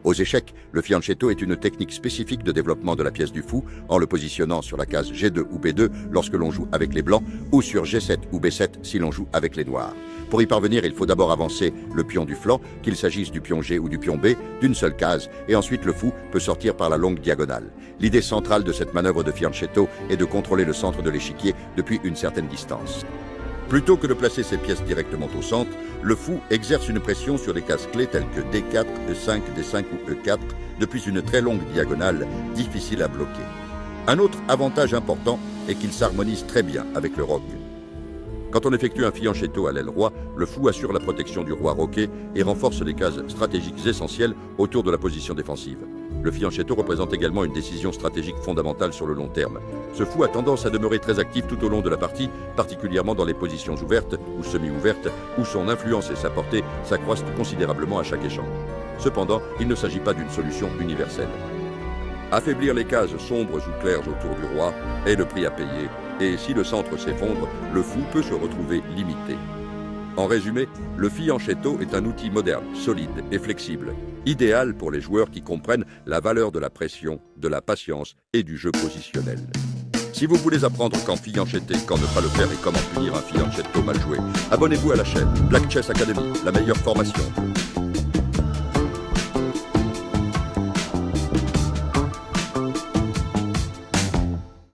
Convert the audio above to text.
Aux échecs, le fianchetto est une technique spécifique de développement de la pièce du fou en le positionnant sur la case G2 ou B2 lorsque l'on joue avec les blancs ou sur G7 ou B7 si l'on joue avec les noirs. Pour y parvenir, il faut d'abord avancer le pion du flanc, qu'il s'agisse du pion G ou du pion B, d'une seule case, et ensuite le fou peut sortir par la longue diagonale. L'idée centrale de cette manœuvre de fianchetto est de contrôler le centre de l'échiquier depuis une certaine distance. Plutôt que de placer ses pièces directement au centre, le fou exerce une pression sur des cases clés telles que D4, E5, D5 ou E4 depuis une très longue diagonale difficile à bloquer. Un autre avantage important est qu'il s'harmonise très bien avec le roc. Quand on effectue un fianchetto à l'aile roi, le fou assure la protection du roi roqué et renforce les cases stratégiques essentielles autour de la position défensive. Le fianchetto représente également une décision stratégique fondamentale sur le long terme. Ce fou a tendance à demeurer très actif tout au long de la partie, particulièrement dans les positions ouvertes ou semi-ouvertes, où son influence et sa portée s'accroissent considérablement à chaque échange. Cependant, il ne s'agit pas d'une solution universelle. Affaiblir les cases sombres ou claires autour du roi est le prix à payer, et si le centre s'effondre, le fou peut se retrouver limité. En résumé, le fianchetto est un outil moderne, solide et flexible, idéal pour les joueurs qui comprennent la valeur de la pression, de la patience et du jeu positionnel. Si vous voulez apprendre quand fianchetter, quand ne pas le faire et comment punir un fianchetto mal joué, abonnez-vous à la chaîne Black Chess Academy, la meilleure formation.